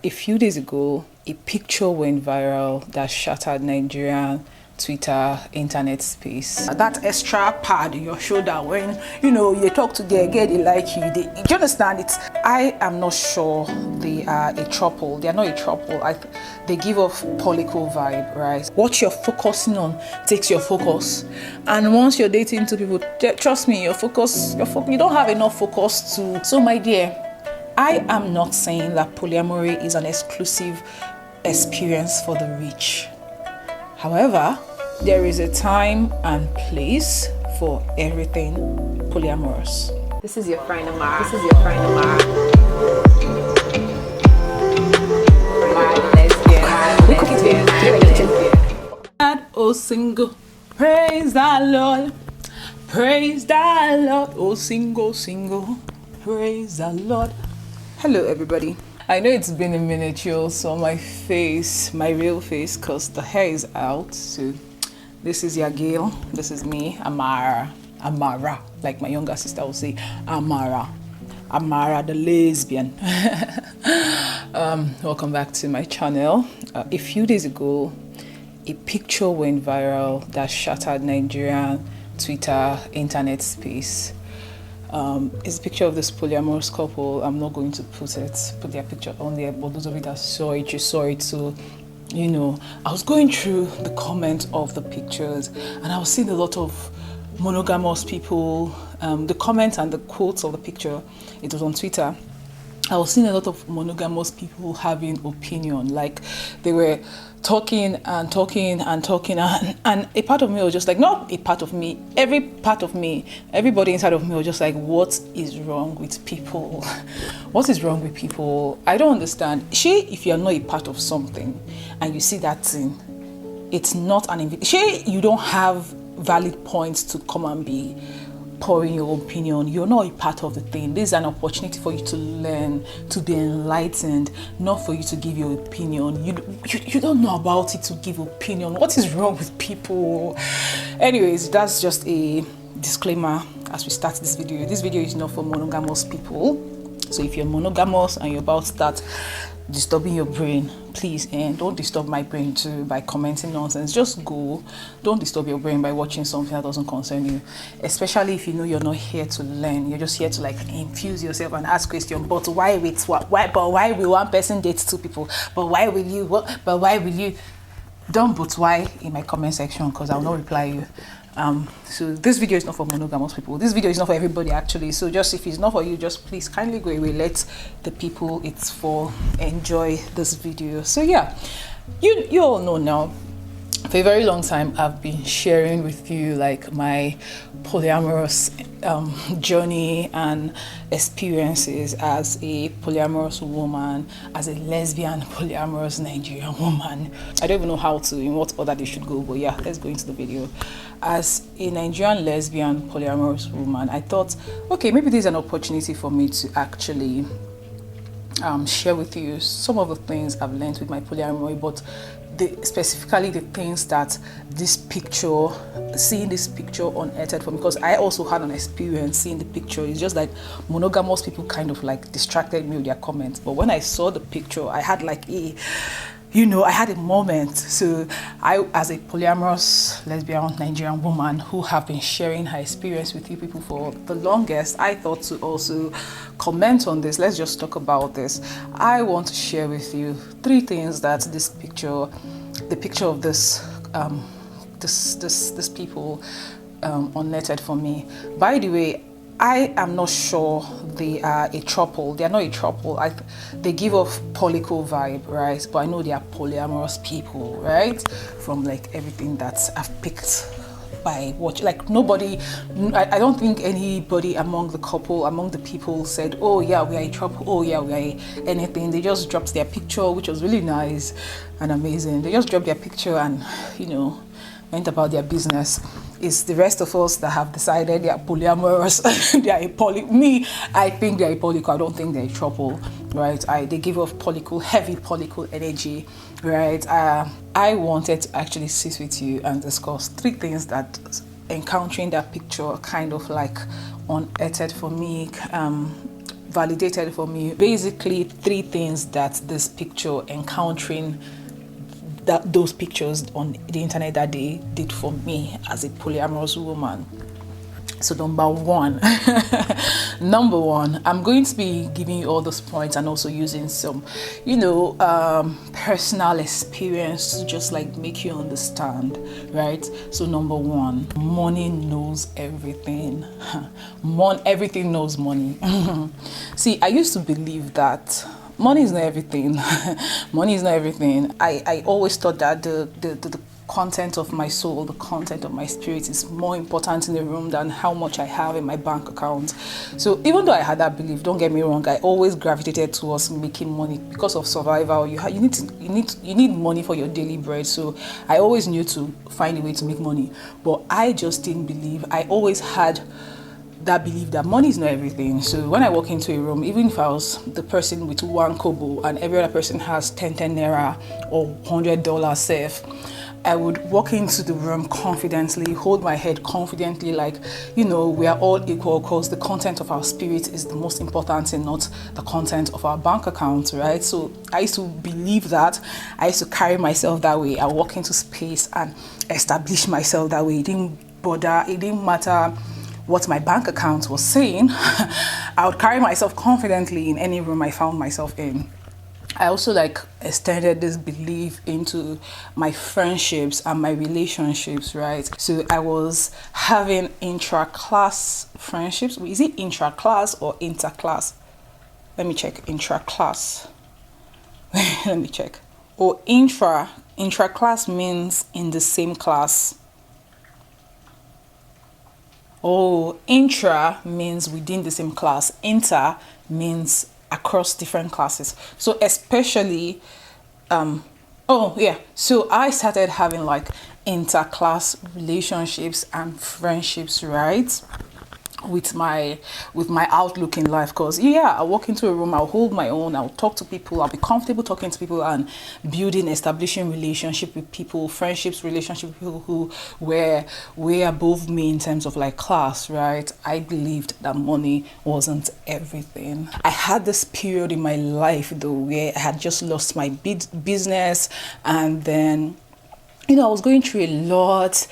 A few days ago, a picture went viral that shattered Nigerian Twitter internet space. That extra pad in your shoulder when you talk to the girl, they like you. Do you understand it? I am not sure they are a trouble. They are not a trouble. They give off political vibe, right? What you're focusing on takes your focus, and once you're dating two people, trust me, you don't have enough focus to. So, my dear, I am not saying that polyamory is an exclusive experience for the rich. However, there is a time and place for everything polyamorous. This is your friend Amara. This is your friend Amara. Lesbian. Oh, single. Praise the Lord. Praise the Lord. Oh, single. Praise the Lord. Hello, everybody. I know it's been a minute, you saw my face, my real face, because the hair is out. So this is your girl. This is me, Amara, like my younger sister would say, Amara the lesbian. Welcome back to my channel. A few days ago, a picture went viral that shattered Nigerian Twitter internet space. It's a picture of this polyamorous couple. I'm not going to put their picture on there, but those of you that saw it, you saw it. So, I was going through the comments of the pictures, and I was seeing a lot of monogamous people. The comments and the quotes of the picture, it was on Twitter. I was seeing a lot of monogamous people having opinion, like they were talking and a part of me was just like, not a part of me, everybody inside of me was just like, what is wrong with people? What is wrong with people? I don't understand. If you're not a part of something and you see that thing, it's not an invitation. You don't have valid points to come and be pouring your opinion. You're not a part of the thing. This is an opportunity for you to learn, to be enlightened, not for you to give your opinion. You don't know about it to give opinion. What is wrong with people? Anyways, that's just a disclaimer as we start this video. This video is not for monogamous people. So if you're monogamous and you're about to start disturbing your brain, please, and don't disturb my brain too by commenting nonsense. Just go. Don't disturb your brain by watching something that doesn't concern you, especially if you know you're not here to learn. You're just here to infuse yourself and ask questions. But why will one person date two people? But why will you don't put why in my comment section, because I'll not reply you. So this video is not for monogamous people. This video is not for everybody, actually. So just if it's not for you, just please kindly go away. Let the people it's for enjoy this video. So yeah, you all know now, for a very long time I've been sharing with you my polyamorous journey and experiences as a polyamorous woman, as a lesbian polyamorous Nigerian woman. I don't even know in what order they should go, but yeah, let's go into the video. As a Nigerian lesbian polyamorous woman, I thought, okay, maybe there's an opportunity for me to actually share with you some of the things I've learned with my polyamory, but specifically the things that seeing this picture unearthed for me, because I also had an experience seeing the picture. It's just like monogamous people kind of distracted me with their comments, but when I saw the picture, I had I had a moment. So I, as a polyamorous lesbian Nigerian woman who have been sharing her experience with you people for the longest, I thought to also comment on this. Let's just talk about this. I want to share with you 3 things that the picture of this people unnetted for me. By the way, I am not sure they are a trouble. They are not a trouble. They give off political vibe, right? But I know they are polyamorous people, right? From everything that I've picked by watching. Nobody, I don't think anybody among the people said, oh yeah, we are a trouble, oh yeah, we are anything. They just dropped their picture, which was really nice and amazing. They just dropped their picture and, went about their business. It's the rest of us that have decided they are polyamorous. They are me, I think they are polyco. I don't think they're trouble, right? They give off heavy polyco energy, right? I wanted to actually sit with you and discuss 3 things that encountering that picture kind of unearthed for me. validated for me basically 3 things that this picture, encountering those pictures on the internet that day, did for me as a polyamorous woman. So number one, I'm going to be giving you all those points and also using some, personal experience to just like make you understand, right? So number one, money knows everything. Everything knows money. See, I used to believe that money is not everything. Money is not everything. I always thought that the content of my soul, the content of my spirit is more important in the room than how much I have in my bank account. So even though I had that belief, don't get me wrong, I always gravitated towards making money because of survival. You need money for your daily bread. So I always knew to find a way to make money, but I just didn't believe. I always had that belief that money is not everything. So when I walk into a room, even if I was the person with 1 kobo and every other person has 10 naira or $100 safe, I would walk into the room confidently, hold my head confidently, like, we are all equal because the content of our spirit is the most important and not the content of our bank account, right? So I used to believe that. I used to carry myself that way. I walk into space and establish myself that way. It didn't bother, it didn't matter what my bank account was saying. I would carry myself confidently in any room I found myself in. I also extended this belief into my friendships and my relationships, right? So I was having intra-class friendships. Is it intra-class or inter-class? Let me check. Intra-class. Let me check. Or intra-class means in the same class. Oh, intra means within the same class. Inter means across different classes. So especially, so I started having inter-class relationships and friendships, right? With my outlook in life, because I walk into a room, I'll hold my own, I'll talk to people, I'll be comfortable talking to people and establishing relationship with people, friendships, relationship with people who were way above me in terms of class, right? I believed that money wasn't everything. I had this period in my life though where I had just lost my business, and then I was going through a lot.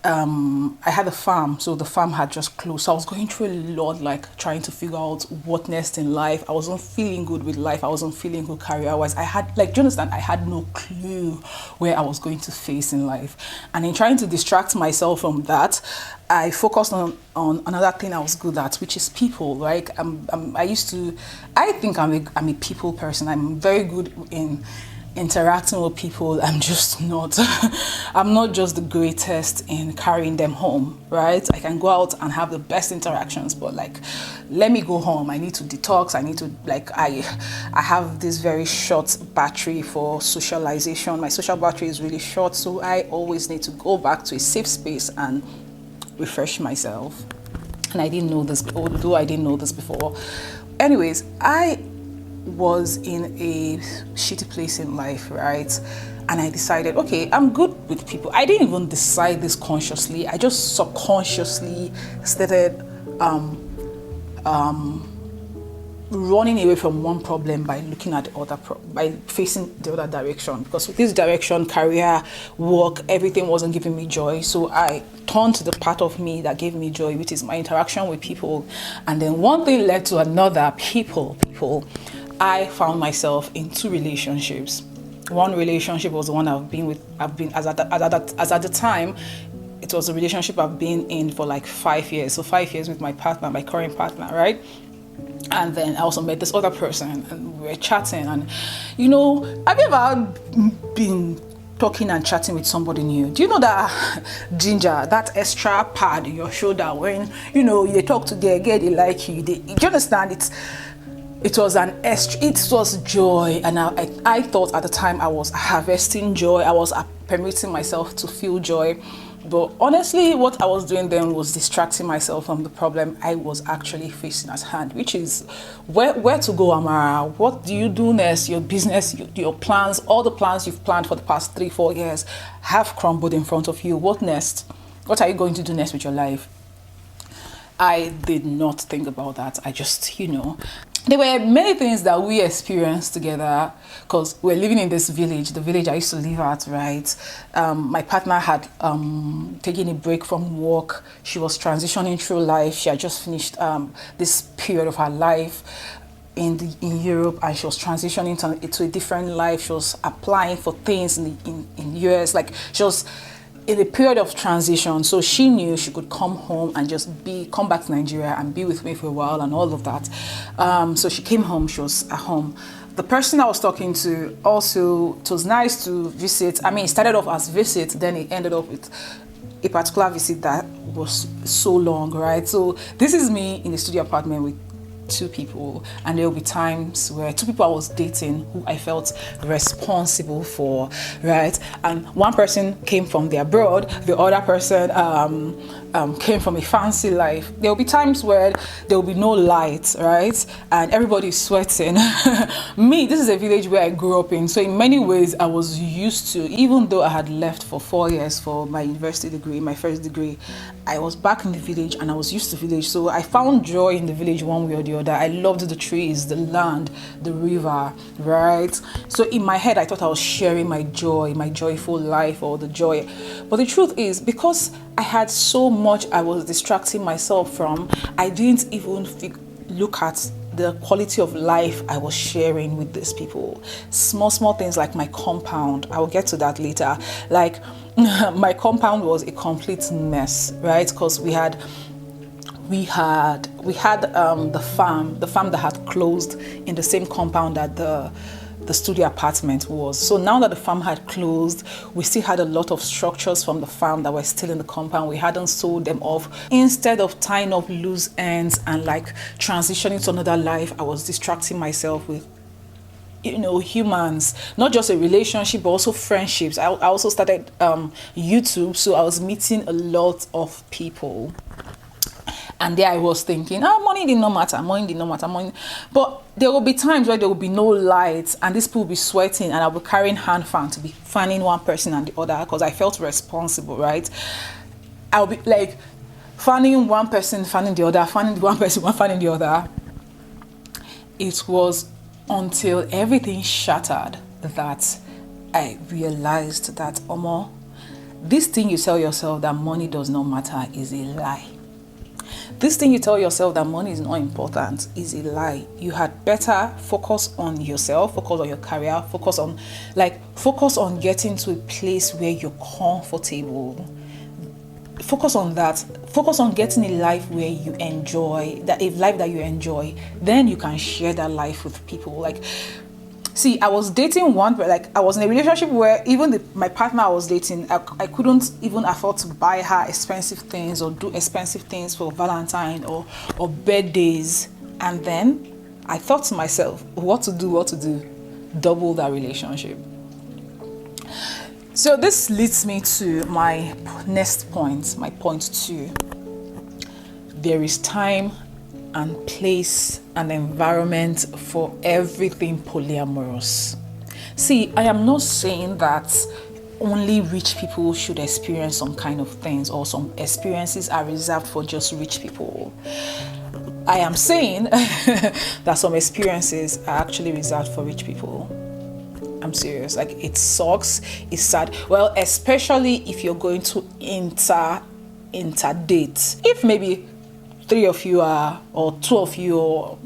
I had a farm, so the farm had just closed. So I was going through a lot, trying to figure out what next in life. I wasn't feeling good with life. I wasn't feeling good career-wise. I had, do you understand? I had no clue where I was going to face in life. And in trying to distract myself from that, I focused on another thing I was good at, which is people. Like I think I'm a people person. I'm very good in interacting with people. I'm not just the greatest in carrying them home, right? I can go out and have the best interactions, but let me go home. I need to detox. I need to I have this very short battery for socialization. My social battery is really short, so I always need to go back to a safe space and refresh myself. And I didn't know this, although I didn't know this before. Anyways, I was in a shitty place in life, right? And I decided, okay, I'm good with people. I didn't even decide this consciously. I just subconsciously started running away from one problem by looking at the other, by facing the other direction. Because with this direction, career, work, everything wasn't giving me joy. So I turned to the part of me that gave me joy, which is my interaction with people. And then one thing led to another. People. I found myself in 2 relationships. One relationship was the one at the time, it was a relationship I've been in for 5 years. So 5 years with my partner, my current partner, right? And then I also met this other person and we were chatting. And, have you ever been talking and chatting with somebody new? Do you know that ginger, that extra pad in your shoulder when, they talk to their girl, they like you? Do you understand? It was joy, and I thought at the time I was harvesting joy. I was permitting myself to feel joy, but honestly, what I was doing then was distracting myself from the problem I was actually facing at hand, which is where to go, Amara. What do you do next? Your business, your plans, all the plans you've planned for the past 3-4 years have crumbled in front of you. What next? What are you going to do next with your life? I did not think about that. I just, there were many things that we experienced together because we're living in this village, the village I used to live at, right? My partner had taken a break from work. She was transitioning through life. She had just finished this period of her life in Europe, and she was transitioning to a different life. She was applying for things in US, like she was in a period of transition, so she knew she could come home and just come back to Nigeria and be with me for a while and all of that. So she came home, she was at home. The person I was talking to also, it was nice to visit. I mean, it started off as visit, then it ended up with a particular visit that was so long, right? So this is me in the studio apartment with two people, and there will be times where two people I was dating who I felt responsible for, right? And one person came from the abroad, the other person came from a fancy life. There will be times where there will be no light, right? And everybody's sweating. Me, this is a village where I grew up in, so in many ways I was used to, even though I had left for 4 years for my university degree, my first degree, I was back in the village and I was used to village, so I found joy in the village one way or the other. I loved the trees, the land, the river, right? So in my head I thought I was sharing my joy, my joyful life, or the joy. But the truth is, because I had so much I was distracting myself from, I didn't even look at the quality of life I was sharing with these people. Small things like my compound. I will get to that later. Like my compound was a complete mess, right? Because we had the farm that had closed in the same compound that the studio apartment was. So now that the farm had closed, we still had a lot of structures from the farm that were still in the compound. We hadn't sold them off. Instead of tying up loose ends and like transitioning to another life, I was distracting myself with humans, not just a relationship but also friendships. I also started YouTube, so I was meeting a lot of people. And there I was thinking, money did not matter, money. But there will be times where there will be no lights and these people will be sweating, and I'll be carrying hand fan to be fanning one person and the other because I felt responsible, right? I'll be like fanning one person, fanning the other, fanning one person, one fanning the other. It was until everything shattered that I realized that, this thing you tell yourself that money does not matter is a lie. This thing you tell yourself that money is not important is a lie. You had better focus on yourself, focus on your career, focus on getting to a place where you're comfortable. Focus on that. Focus on getting a life where you enjoy, a life that you enjoy. Then you can share that life with people. See, I was dating I was in a relationship where even my partner I was dating, I couldn't even afford to buy her expensive things or do expensive things for Valentine or birthdays. And then I thought to myself, what to do? Double that relationship. So this leads me to my next point, my point 2. There is time and place and environment for everything polyamorous. See, I am not saying that only rich people should experience some kind of things or some experiences are reserved for just rich people. I am saying that some experiences are actually reserved for rich people. I'm serious. It sucks. It's sad. Well, especially if you're going to interdate. If maybe 3 of you are, or 2 of you, or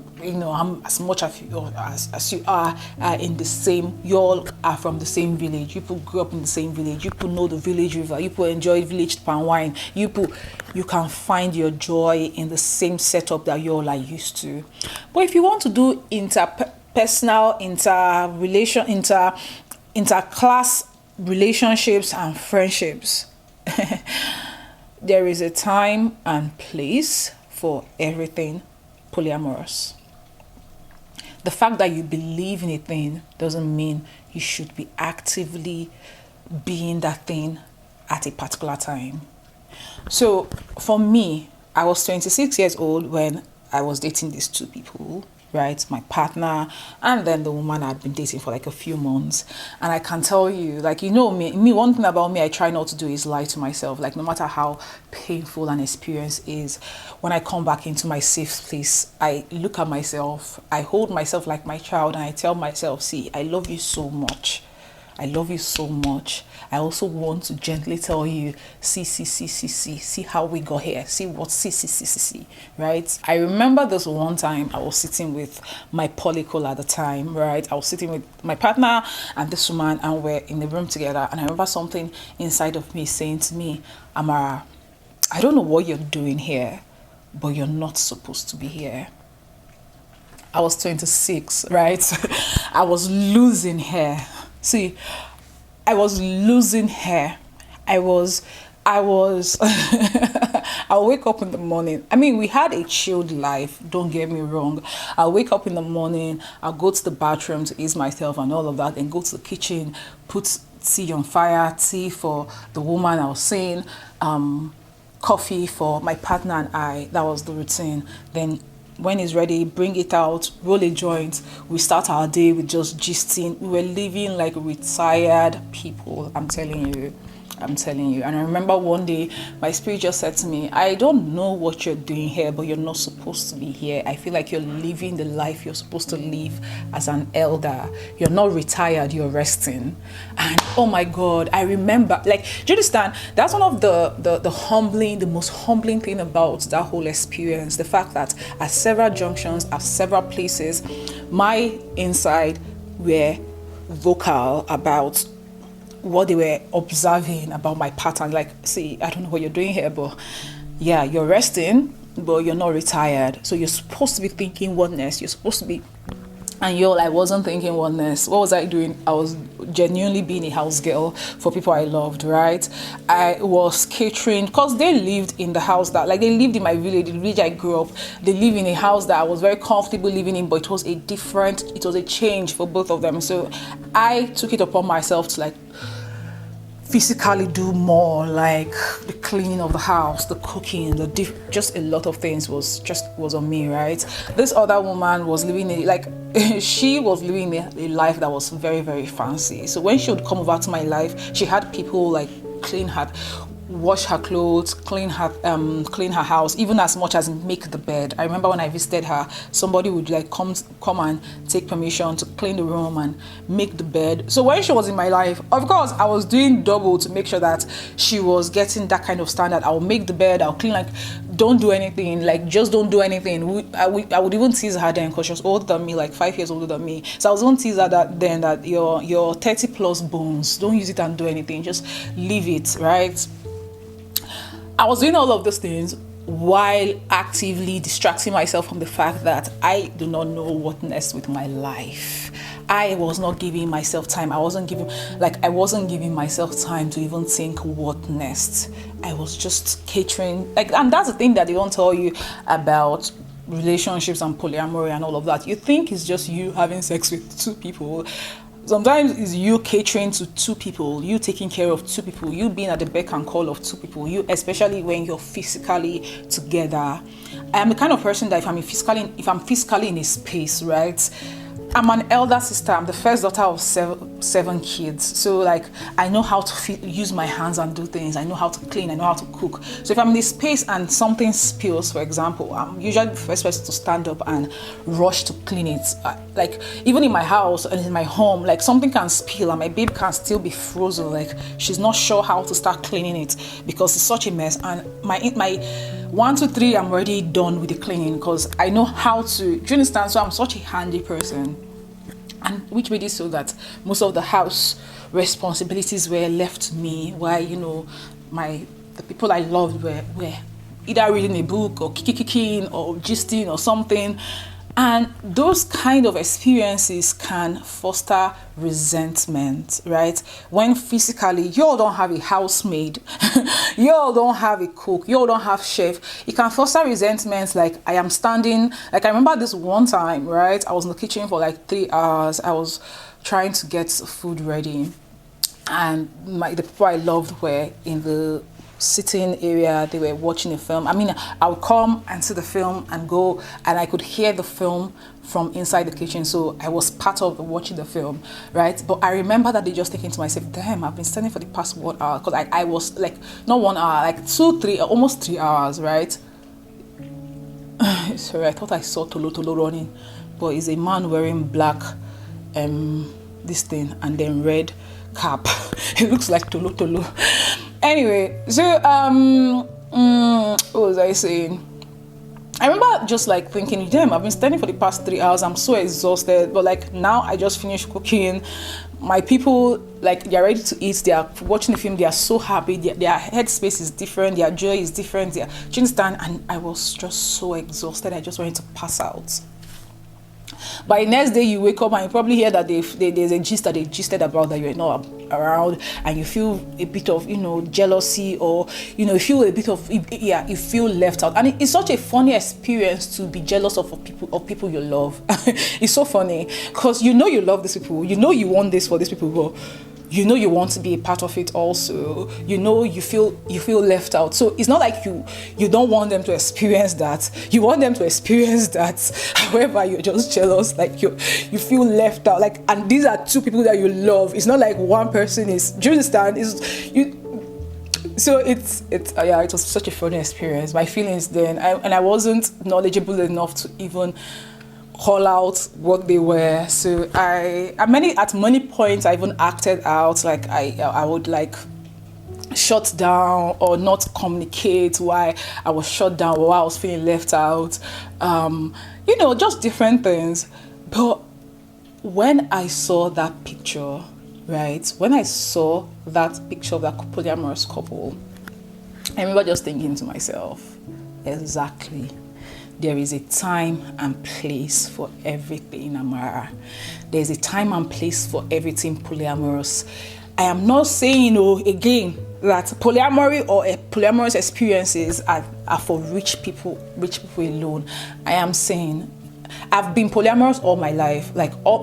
as much as you are in the same, you all are from the same village. You people grew up in the same village. You people know the village river. You people enjoy village palm wine. You can find your joy in the same setup that you all are used to. But if you want to do interpersonal, interclass relationships and friendships, there is a time and place for everything polyamorous. The fact that you believe in a thing doesn't mean you should be actively being that thing at a particular time. So for me, I was 26 years old when I was dating these 2 people. right? My partner, and then the woman I'd been dating for like a few months. And I can tell you, like, you know, me, one thing about me, I try not to do is lie to myself. Like, no matter how painful an experience is, when I come back into my safe place, I look at myself, I hold myself like my child, and I tell myself, see, I love you so much. I love you so much. I also want to gently tell you, see how we got here. See, right? I remember this one time I was sitting with my polycle at the time, right? I was sitting with my partner and this woman, and we're in the room together. And I remember something inside of me saying to me, Amara, I don't know what you're doing here, but you're not supposed to be here. I was 26, right? I was losing hair. See, I was losing hair. I'll wake up in the morning. I mean, we had a chilled life, don't get me wrong. I'll wake up in the morning, I'll go to the bathroom to ease myself and all of that, and go to the kitchen, put tea on fire, tea for the woman I was seeing, coffee for my partner and I. That was the routine. Then when it's ready, bring it out, roll a joint. We start our day with just gisting. We were living like retired people. I'm telling you. And I remember one day my spirit just said to me, I don't know what you're doing here, but you're not supposed to be here. I feel like you're living the life you're supposed to live as an elder. You're not retired, you're resting. And oh my God, I remember, like, do you understand? That's one of the most humbling thing about that whole experience. The fact that at several junctions, at several places, my inside were vocal about what they were observing about my pattern. Like, see, I don't know what you're doing here, but yeah, you're resting, but you're not retired. So you're supposed to be thinking oneness. You're supposed to be, and I wasn't thinking oneness. What was I doing? I was genuinely being a house girl for people I loved, right? I was catering, because they lived in the house that, like, they lived in my village, the village I grew up. They live in a house that I was very comfortable living in, but it was a change for both of them. So I took it upon myself to, like, physically do more, like the cleaning of the house, the cooking, just a lot of things was on me, right? This other woman was living she was living a life that was very, very fancy. So when she would come over to my life, she had people like wash her clothes, clean her house, even as much as make the bed. I remember when I visited her, somebody would like come and take permission to clean the room and make the bed. So when she was in my life, of course, I was doing double to make sure that she was getting that kind of standard. I'll make the bed, I'll clean, like, don't do anything, like, just don't do anything. I would even tease her then, because she was older than me, like 5 years older than me. So I was going to tease her that your 30 plus bones, don't use it and do anything, just leave it, right? I was doing all of those things while actively distracting myself from the fact that I do not know what next with my life. I was not giving myself time. I wasn't giving myself time to even think what next. I was just catering, and that's the thing that they don't tell you about relationships and polyamory and all of that. You think it's just you having sex with two people. Sometimes it's you catering to two people, you taking care of two people, you being at the beck and call of two people, you, especially when you're physically together. I am the kind of person that if I'm physically in a space, right? I'm an elder sister. I'm the first daughter of seven kids. So, like, I know how to use my hands and do things. I know how to clean. I know how to cook. So if I'm in this space and something spills, for example, I'm usually the first person to stand up and rush to clean it. Like, even in my house and in my home, like, something can spill and my babe can still be frozen. Like, she's not sure how to start cleaning it because it's such a mess. And my 1, 2, 3, I'm already done with the cleaning because I know how to. Do you understand? So I'm such a handy person. And which made it so that most of the house responsibilities were left to me, while, the people I loved were either reading a book or kicking or gisting or something. And those kind of experiences can foster resentment, right? When physically you all don't have a housemaid, you all don't have a cook, you all don't have chef, it can foster resentments. Like, I am standing, like, I remember this one time, right? I was in the kitchen for like 3 hours. I was trying to get food ready, and the people I loved were in the sitting area, they were watching a film. I mean, I would come and see the film and go, and I could hear the film from inside the kitchen, so I was part of watching the film, right? But I remember that they just thinking to myself, damn, I've been standing for the past 1 hour, because I was like, not 1 hour, like 2, 3, almost 3 hours, right? Sorry, I thought I saw Tolo running, but it's a man wearing black this thing and then red cap. It looks like Tolo. Anyway, so what was I saying? I remember just like thinking, damn, I've been standing for the past 3 hours, I'm so exhausted, but like now I just finished cooking. My people, like, they're ready to eat, they are watching the film, they are so happy, their headspace is different, their joy is different, do you understand? And I was just so exhausted, I just wanted to pass out. By the next day, you wake up and you probably hear that there's a gist that they gisted about that you're not around, and you feel a bit of, jealousy, or, you feel a bit of, you feel left out. And it's such a funny experience to be jealous of people you love. It's so funny, because you love these people, you want this for these people, but you want to be a part of it also. You feel left out. So it's not like you don't want them to experience that. You want them to experience that. However, you're just jealous, like you feel left out. Like, and these are two people that you love. It's not like one person is. Do you understand? So it was such a funny experience. My feelings then, I wasn't knowledgeable enough to even call out what they were. So at many points I even acted out, like I would like shut down or not communicate why I was shut down or why I was feeling left out, just different things. But when I saw that picture, right, when I saw that picture of that polyamorous couple, I remember just thinking to myself, exactly, there is a time and place for everything, Amara. There's a time and place for everything polyamorous. I am not saying, again, that polyamory or polyamorous experiences are for rich people alone. I am saying I've been polyamorous all my life,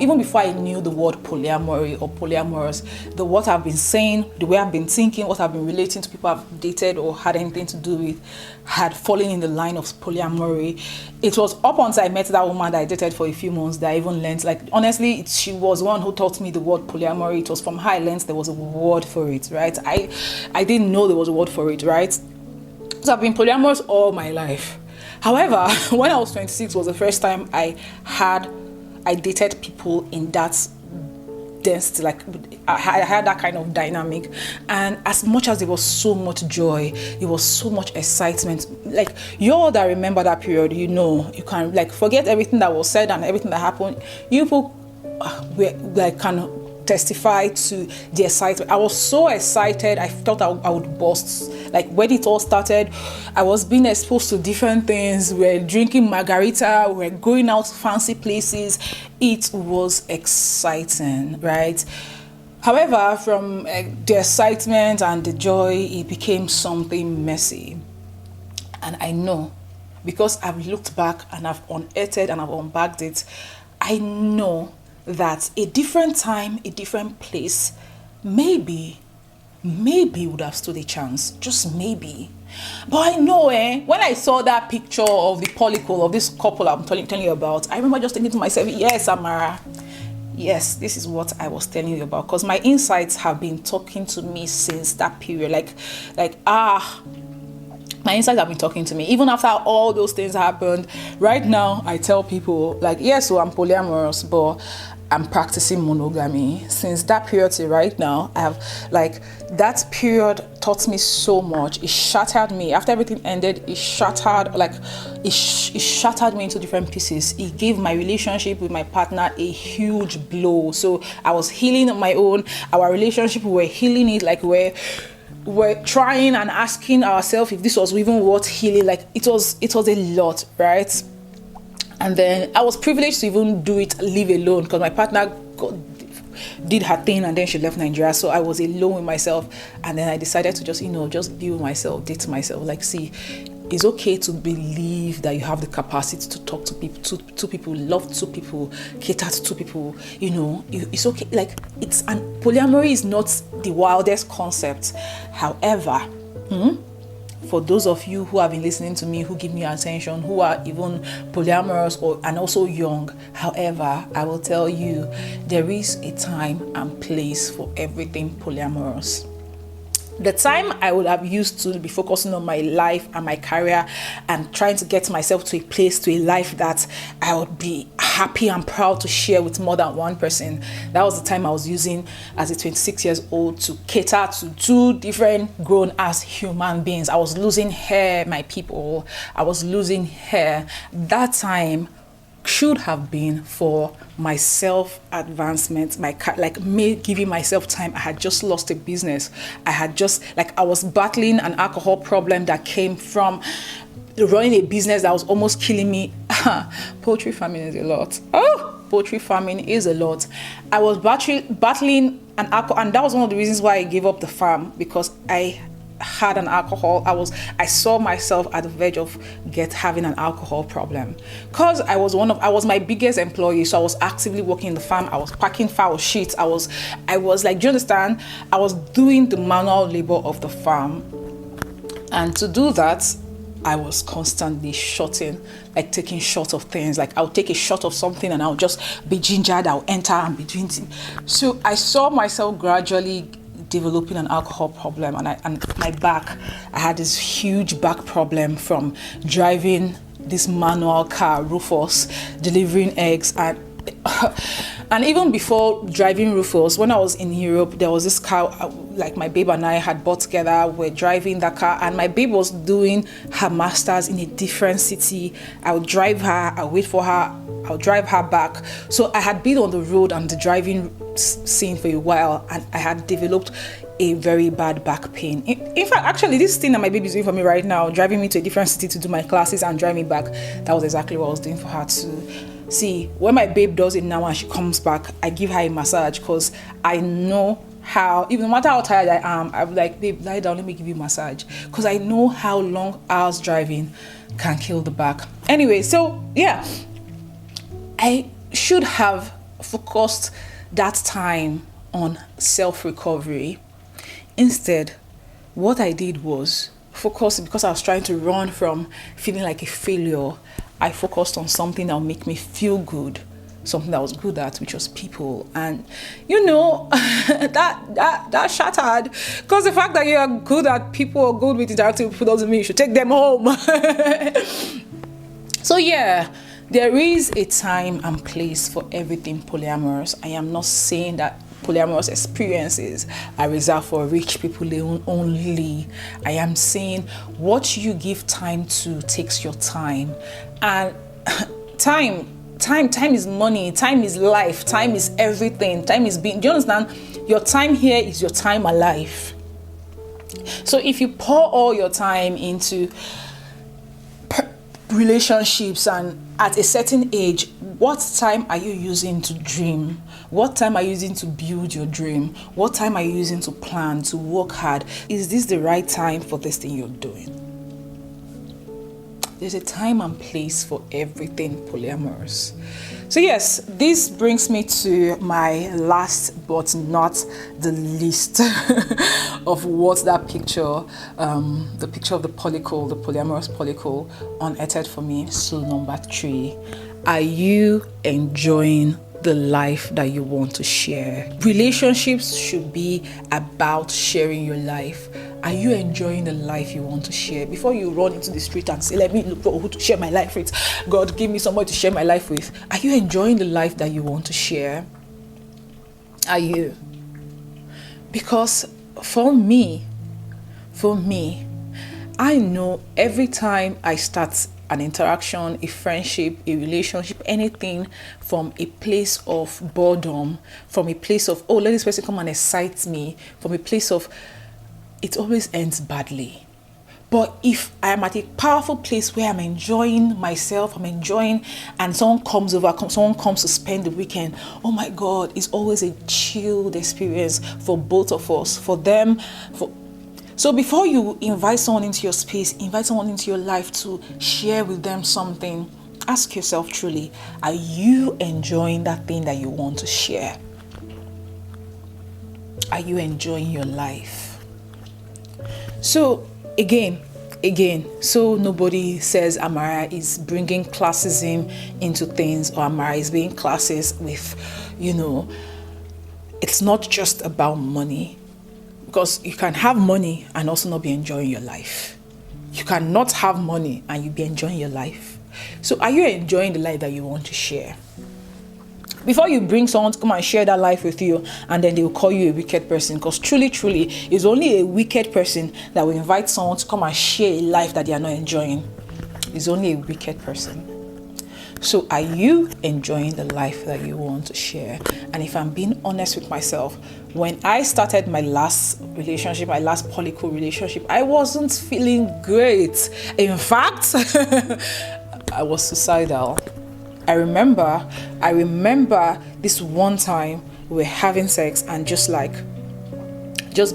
even before I knew the word polyamory or polyamorous. What I've been saying, the way I've been thinking, what I've been relating to people I've dated or had anything to do with, had fallen in the line of polyamory. It was up until I met that woman that I dated for a few months that I even learned. Like, honestly, she was one who taught me the word polyamory. It was from her I learned there was a word for it, right? I didn't know there was a word for it, right? So I've been polyamorous all my life. However, when I was 26 was the first time I dated people in that density, like I had that kind of dynamic. And as much as there was so much joy, there was so much excitement, like you all that remember that period, you can like forget everything that was said and everything that happened. You people were like kind of testify to the excitement. I was so excited, I felt I would burst. Like when it all started, I was being exposed to different things. We're drinking margarita, we're going out to fancy places. It was exciting, right? However, from the excitement and the joy, it became something messy. And I know, because I've looked back and I've unearthed and I've unbagged it, I know that a different time, a different place, maybe would have stood a chance, just maybe. But I know, when I saw that picture of the polycle of this couple I'm telling you about, I remember just thinking to myself, yes, Amara, yes, this is what I was telling you about, because my insights have been talking to me since that period. My insights have been talking to me even after all those things happened. Right now, I tell people, like, yes, so I'm polyamorous, but I'm practicing monogamy. Since that period to right now, I have, like, that period taught me so much. It shattered me. After everything ended, it shattered me into different pieces. It gave my relationship with my partner a huge blow. So I was healing on my own. Our relationship, we were healing it, like we're trying and asking ourselves if this was even worth healing. Like it was a lot, right? And then I was privileged to even live alone, because my partner did her thing and then she left Nigeria. So I was alone with myself. And then I decided to just be with myself, date myself. Like, see, it's okay to believe that you have the capacity to talk to people, two people, love two people, cater to two people. It's okay. Like, polyamory is not the wildest concept. However, for those of you who have been listening to me, who give me attention, who are even polyamorous and also young. However, I will tell you, there is a time and place for everything polyamorous. The time I would have used to be focusing on my life and my career and trying to get myself to a place, to a life that I would be happy and proud to share with more than one person. That was the time I was using as a 26 years old to cater to two different grown-ass human beings. I was losing hair, my people. I was losing hair. That time should have been for my self-advancement, me giving myself time. I had just lost a business. I was battling an alcohol problem that came from running a business that was almost killing me. Poultry farming is a lot. Poultry farming is a lot. I was battling an alcohol, and that was one of the reasons why I gave up the farm, because I had an alcohol. I saw myself at the verge of having an alcohol problem, because I was my biggest employee. So I was actively working in the farm. I was packing foul sheets. I was like, do you understand? I was doing the manual labor of the farm, and to do that, I was constantly taking shots of things. Like, I'll take a shot of something and I'll just be gingered. I'll enter and be drinking. So I saw myself gradually developing an alcohol problem, and my back, I had this huge back problem from driving this manual car, Rufus, delivering eggs, and even before driving Rufus, when I was in Europe, there was this car, like my babe and I had bought together. We're driving that car, and my babe was doing her master's in a different city. I would drive her, I'll wait for her, I'll drive her back. So I had been on the road and the driving scene for a while, and I had developed a very bad back pain. In fact, actually, this thing that my baby is doing for me right now, driving me to a different city to do my classes and drive me back, that was exactly what I was doing for her too. See, when my babe does it now and she comes back, I give her a massage, because I know how, even no matter how tired I am, I'm like, babe, lie down, let me give you a massage, because I know how long hours driving can kill the back. Anyway, so yeah, I should have focused that time on self-recovery. Instead, what I did was focus, because I was trying to run from feeling like a failure. I focused on something that would make me feel good, something that I was good at, which was people. And that shattered, because the fact that you are good at people or good with interacting with people doesn't mean you should take them home. So yeah, there is a time and place for everything polyamorous. I am not saying that polyamorous experiences are reserved for rich people only. I am saying what you give time to takes your time. And time is money, time is life, time is everything, time is being, do you understand? Your time here is your time alive. So if you pour all your time into relationships, and at a certain age, what time are you using to dream? What time are you using to build your dream? What time are you using to plan, to work hard? Is this the right time for this thing you're doing? There's a time and place for everything polyamorous. So yes, this brings me to my last but not the least of what that picture, the picture of the polyamorous polycle unearthed for me. So number 3, are you enjoying the life that you want to share? Relationships should be about sharing your life. Are you enjoying the life you want to share? Before you run into the street and say, let me look for who to share my life with, God, give me somebody to share my life with. Are you enjoying the life that you want to share? Are you? Because for me, I know every time I start an interaction, a friendship, a relationship, anything from a place of boredom, from a place of, oh, let this person come and excite me, from a place of, it always ends badly. But if I am at a powerful place where I'm enjoying myself, and someone comes to spend the weekend, oh my God, it's always a chilled experience for both of us, for them, So before you invite someone into your space, invite someone into your life to share with them something, ask yourself truly, are you enjoying that thing that you want to share? Are you enjoying your life? So again, Again, so nobody says Amara is bringing classism into things, or Amara is being classist with, it's not just about money, because you can have money and also not be enjoying your life. You cannot have money and you be enjoying your life. So are you enjoying the life that you want to share? Before you bring someone to come and share that life with you, and then they will call you a wicked person, because truly, it's only a wicked person that will invite someone to come and share a life that they are not enjoying. It's only a wicked person. So are you enjoying the life that you want to share? And if I'm being honest with myself, when I started my last relationship, my last polyamorous relationship, I wasn't feeling great. In fact, I was suicidal. I remember this one time we were having sex, and just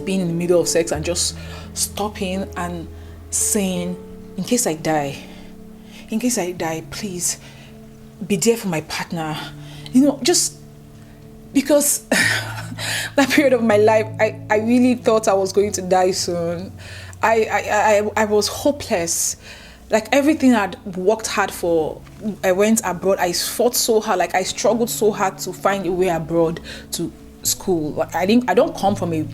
being in the middle of sex and just stopping and saying, in case I die, please be there for my partner. Just because that period of my life, I really thought I was going to die soon. I was hopeless. Like, everything I'd worked hard for, I went abroad. I fought so hard. Like, I struggled so hard to find a way abroad to school. Like, I don't come from at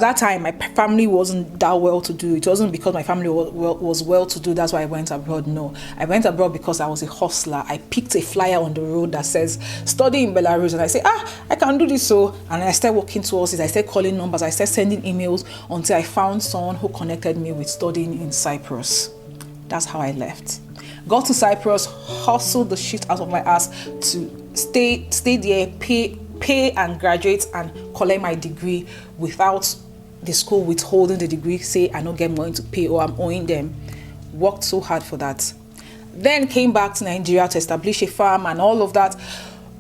that time, my family wasn't that well to do. It wasn't because my family was well to do, that's why I went abroad. No, I went abroad because I was a hustler. I picked a flyer on the road that says study in Belarus, and I say, I can do this. So, and I started working towards it. I started calling numbers, I started sending emails, until I found someone who connected me with studying in Cyprus. That's how I left. Got to Cyprus, hustled the shit out of my ass to stay there, pay and graduate and collect my degree without the school withholding the degree, say I don't get money to pay or I'm owing them. Worked so hard for that. Then came back to Nigeria to establish a farm and all of that,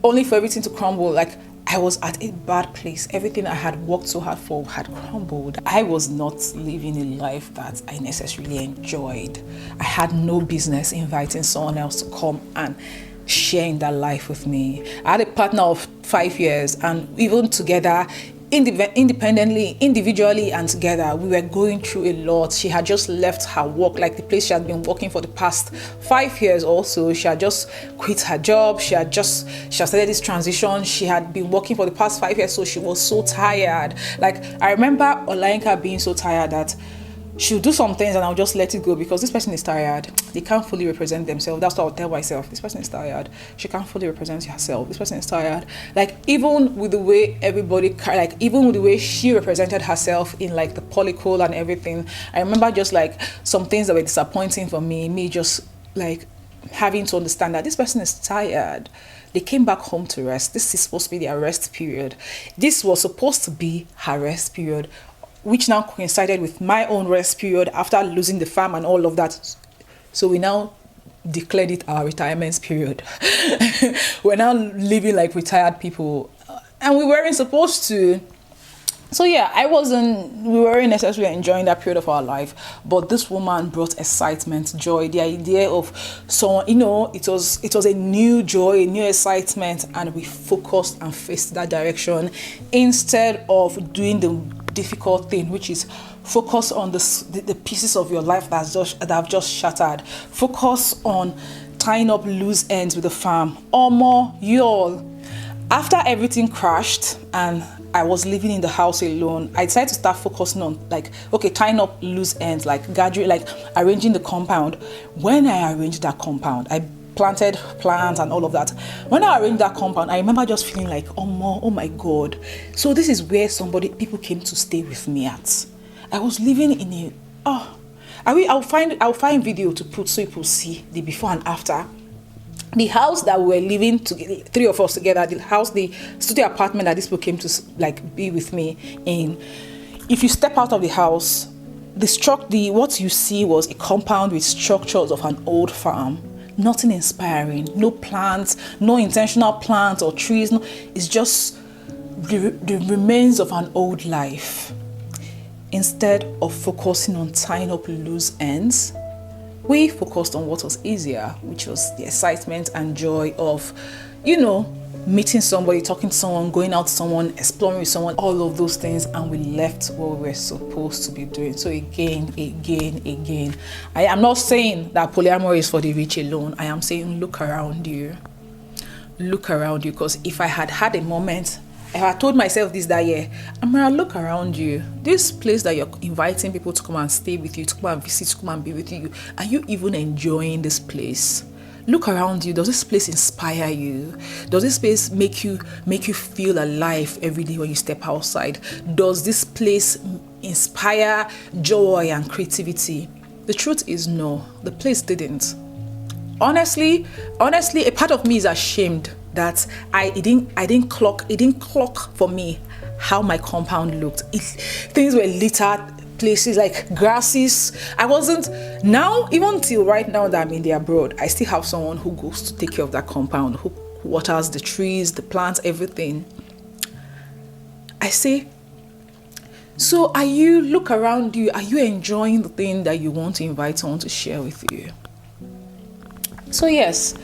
only for everything to crumble. Like, I was at a bad place. Everything I had worked so hard for had crumbled. I was not living a life that I necessarily enjoyed. I had no business inviting someone else to come and sharing that life with me. I had a partner of 5 years, and even together, independently, individually and together, we were going through a lot. She had just left her work, like the place she had been working for the past 5 years also. She had just quit her job. She had started this transition. She had been working for the past 5 years, so she was so tired. Like, I remember Olainka being so tired that she'll do some things and I'll just let it go, because this person is tired. They can't fully represent themselves. That's what I'll tell myself. This person is tired. She can't fully represent herself. This person is tired. Like, even with the way even with the way she represented herself in like the polycule and everything, I remember just like some things that were disappointing for me just like having to understand that this person is tired. They came back home to rest. This is supposed to be their rest period. This was supposed to be her rest period, which now coincided with my own rest period after losing the farm and all of that. So we now declared it our retirement period. We're now living like retired people, and we weren't supposed to. So yeah, we weren't necessarily enjoying that period of our life, but this woman brought excitement, joy, the idea of someone, it was a new joy, a new excitement, and we focused and faced that direction instead of doing the difficult thing, which is focus on the pieces of your life that have just shattered. Focus on tying up loose ends with the farm. Or more, after everything crashed and I was living in the house alone, I decided to start focusing on tying up loose ends, arranging the compound. When I arranged that compound, I planted plants and all of that. When I arranged that compound, I remember just feeling like, oh my God. So this is where people came to stay with me at. I was living in I'll find video to put so people see the before and after. The house that we were living together, 3 of us together, the studio apartment that these people came to be with me in. If you step out of the house, what you see was a compound with structures of an old farm. Nothing inspiring, no plants, no intentional plants or trees. No, it's just the remains of an old life. Instead of focusing on tying up loose ends, we focused on what was easier, which was the excitement and joy of, meeting somebody, talking to someone, going out to someone, exploring with someone, all of those things, and we left what we were supposed to be doing. So again, I am not saying that polyamory is for the rich alone. I am saying look around you, because if I had a moment, if I told myself this that year, Amara, look around you. This place that you're inviting people to come and stay with you, to come and visit, to come and be with you, are you even enjoying this place? Look around you. Does this place inspire you? Does this place make you feel alive every day when you step outside? Does this place inspire joy and creativity? The truth is no, the place didn't. Honestly, a part of me is ashamed that it didn't clock for me how my compound looked. Things were littered, places like grasses. I wasn't, now even till right now that I'm in the abroad, I still have someone who goes to take care of that compound, who waters the trees, the plants, everything. I say, so look around you, are you enjoying the thing that you want to invite someone to share with you? So yes,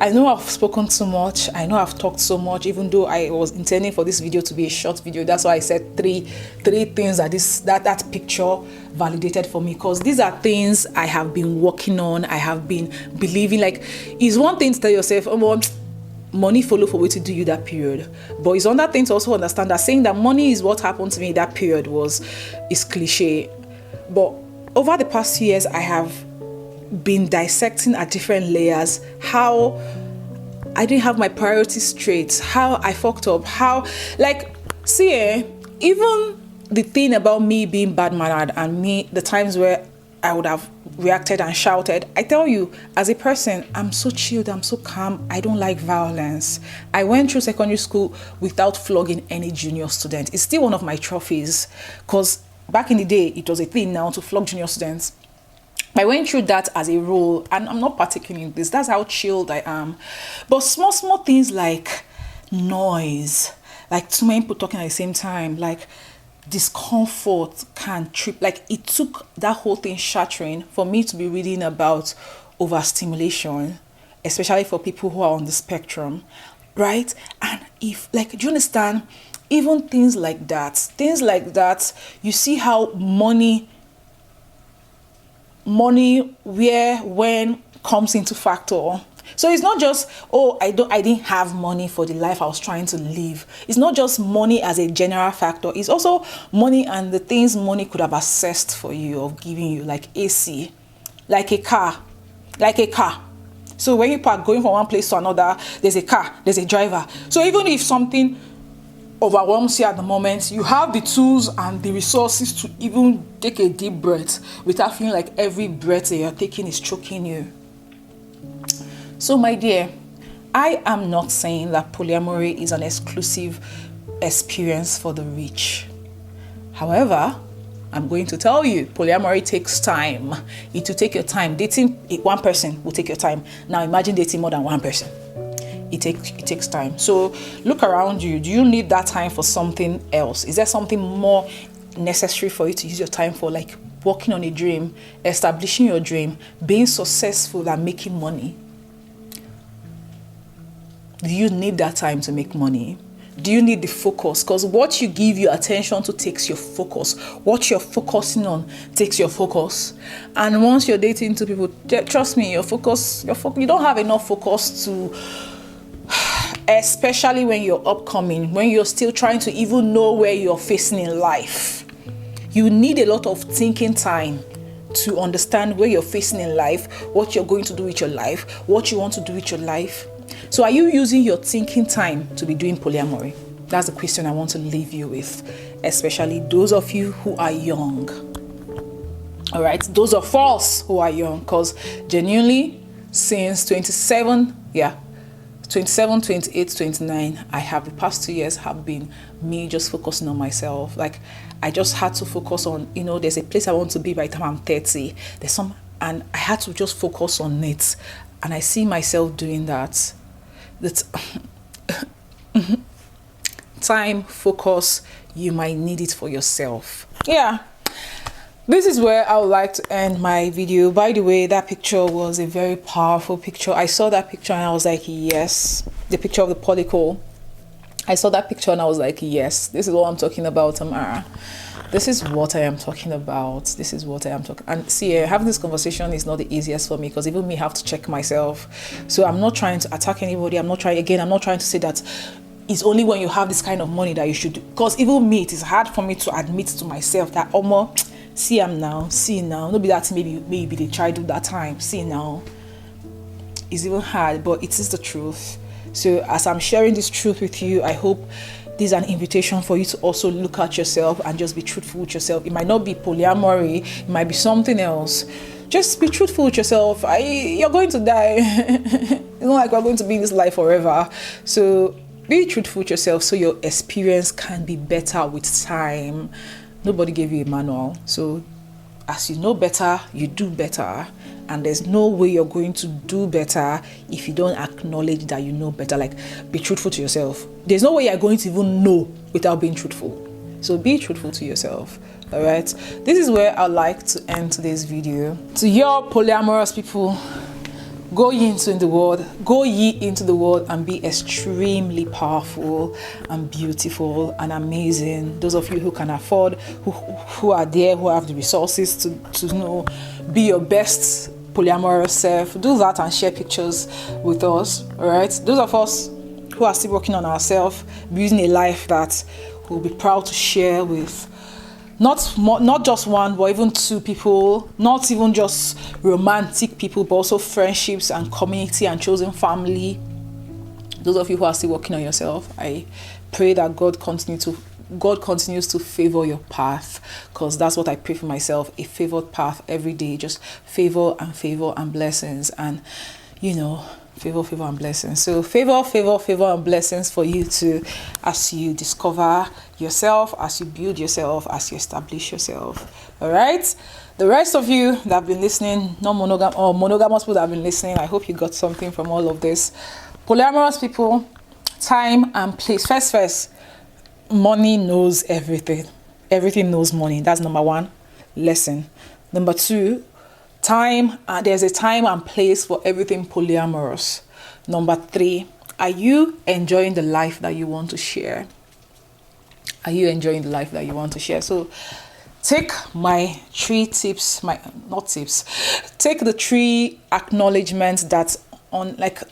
I know I've spoken too much. I know I've talked so much, even though I was intending for this video to be a short video. That's why I said three things that picture validated for me, because these are things I have been working on. I have been believing. Like, it's one thing to tell yourself, oh, well, money follow for way to do you that period, but it's another thing to also understand that saying that money is what happened to me that period is cliche. But over the past few years, I have been dissecting at different layers how I didn't have my priorities straight, how I fucked up, how, like, see, even the thing about me being bad-mannered and the times where I would have reacted and shouted, I tell you, as a person, I'm so chilled, I'm so calm, I don't like violence. I went through secondary school without flogging any junior student. It's still one of my trophies, because back in the day, it was a thing now to flog junior students. I went through that as a rule, and I'm not partaking in this. That's how chilled I am. But small things like noise, like too many people talking at the same time, like discomfort can trip. Like, it took that whole thing shattering for me to be reading about overstimulation, especially for people who are on the spectrum, right? And if, like, do you understand? Even things like that, you see how money when comes into factor. So it's not just, oh, I didn't have money for the life I was trying to live. It's not just money as a general factor. It's also money and the things money could have assessed for you or given you, like AC, like a car. So when you are going from one place to another, there's a car, there's a driver. So even if something overwhelms you at the moment, you have the tools and the resources to even take a deep breath without feeling like every breath that you're taking is choking you. So my dear, I am not saying that polyamory is an exclusive experience for the rich. However, I'm going to tell you, polyamory takes time. It will take your time. Dating one person will take your time. Now imagine dating more than one person. It takes time. So look around you. Do you need that time for something else? Is there something more necessary for you to use your time for, like working on a dream, establishing your dream, being successful and making money? Do you need that time to make money? Do you need the focus? Because what you give your attention to takes your focus. What you're focusing on takes your focus. And once you're dating two people, trust me, you don't have enough focus to, especially when you're upcoming, when you're still trying to even know where you're facing in life. You need a lot of thinking time to understand where you're facing in life, what you're going to do with your life, what you want to do with your life. So are you using your thinking time to be doing polyamory? That's the question I want to leave you with, especially those of you who are young. All right, those of us who are young, because genuinely since 27, 28, 29, I have the past 2 years have been me just focusing on myself. Like, I just had to focus on, there's a place I want to be by the time I'm 30. And I had to just focus on it. And I see myself doing that. Time, focus, you might need it for yourself. Yeah. This is where I would like to end my video. By the way, that picture was a very powerful picture. I saw that picture and I was like, yes. The picture of the polycle. I saw that picture and I was like, yes, this is what I'm talking about, Amara. This is what I am talking about. This is what I am talking. And see, having this conversation is not the easiest for me, because even me have to check myself. So I'm not trying to attack anybody. I'm not trying to say that it's only when you have this kind of money that you should. Because even me, it is hard for me to admit to myself that, see now. Maybe that's maybe they try to do that time. See now. It's even hard, but it is the truth. So as I'm sharing this truth with you, I hope this is an invitation for you to also look at yourself and just be truthful with yourself. It might not be polyamory, it might be something else. Just be truthful with yourself. You're going to die. It's not like we're going to be in this life forever. So be truthful with yourself so your experience can be better with time. Nobody gave you a manual. So as you know better, you do better. And there's no way you're going to do better if you don't acknowledge that you know better. Like, be truthful to yourself. There's no way you're going to even know without being truthful. So be truthful to yourself. All right. This is where I'd like to end today's video. To your polyamorous people, go ye into the world and be extremely powerful and beautiful and amazing. Those of you who can afford, who are there, who have the resources to be your best polyamorous self, do that and share pictures with us. All right. Those of us who are still working on ourselves, building a life that we'll be proud to share with not just one, but even two people, not even just romantic people, but also friendships and community and chosen family. Those of you who are still working on yourself, I pray that God continues to favor your path, because that's what I pray for myself, a favored path every day, just favor and blessings, and favor and blessings. So favor and blessings for you too, as you discover yourself, as you build yourself, as you establish yourself. All right. The rest of you that have been listening, monogamous people that have been listening, I hope you got something from all of this. Polyamorous people, time and place. First, money knows everything. Everything knows money. That's number one lesson. Number two, time. There's a time and place for everything polyamorous. Number three, are you enjoying the life that you want to share? Are you enjoying the life that you want to share? So take my 3 tips, take the 3 acknowledgements that on, like,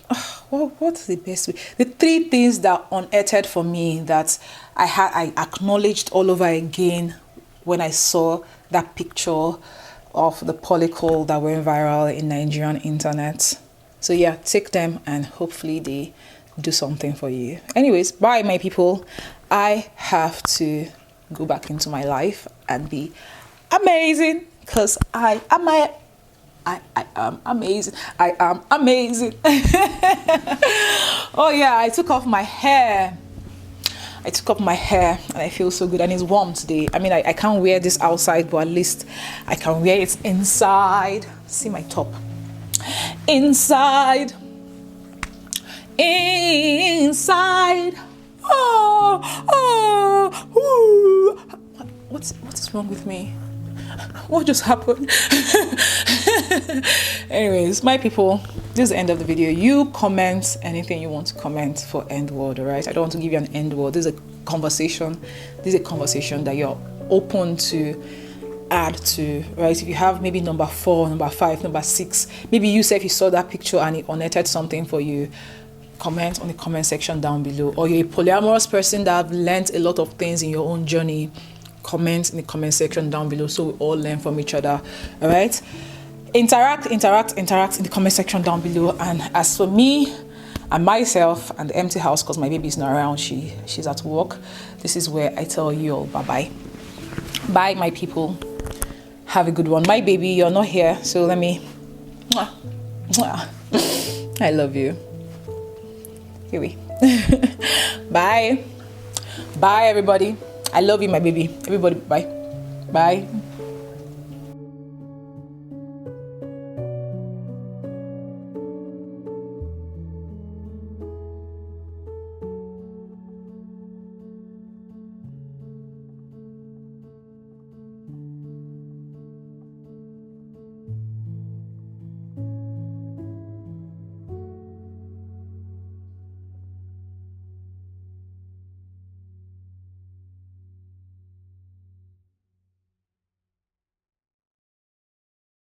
what's the best way? The 3 things that unearthed for me that I acknowledged all over again when I saw that picture of the polycle that went viral in Nigerian internet. So yeah, take them and hopefully they do something for you. Anyways, bye my people. I have to go back into my life and be amazing, because I am amazing. I am amazing. Oh yeah, I took off my hair and I feel so good, and it's warm today. I mean, I can't wear this outside, but at least I can wear it inside. See my top. Inside. What is wrong with me? What just happened? Anyways, my people, this is the end of the video. You comment anything you want to comment for end word, all right? I don't want to give you an end word. This is a conversation. This is a conversation that you're open to add to, right? If you have maybe number 4, number 5, number 6, maybe you say if you saw that picture and it unearthed something for you, comment on the comment section down below. Or you're a polyamorous person that have learned a lot of things in your own journey, comment in the comment section down below so we all learn from each other. All right, interact in the comment section down below. And as for me and myself and the empty house, because my baby is not around, she's at work, this is where I tell you all bye my people. Have a good one. My baby, you're not here, so let me I love you. Here we bye everybody. I love you, my baby. Everybody, bye.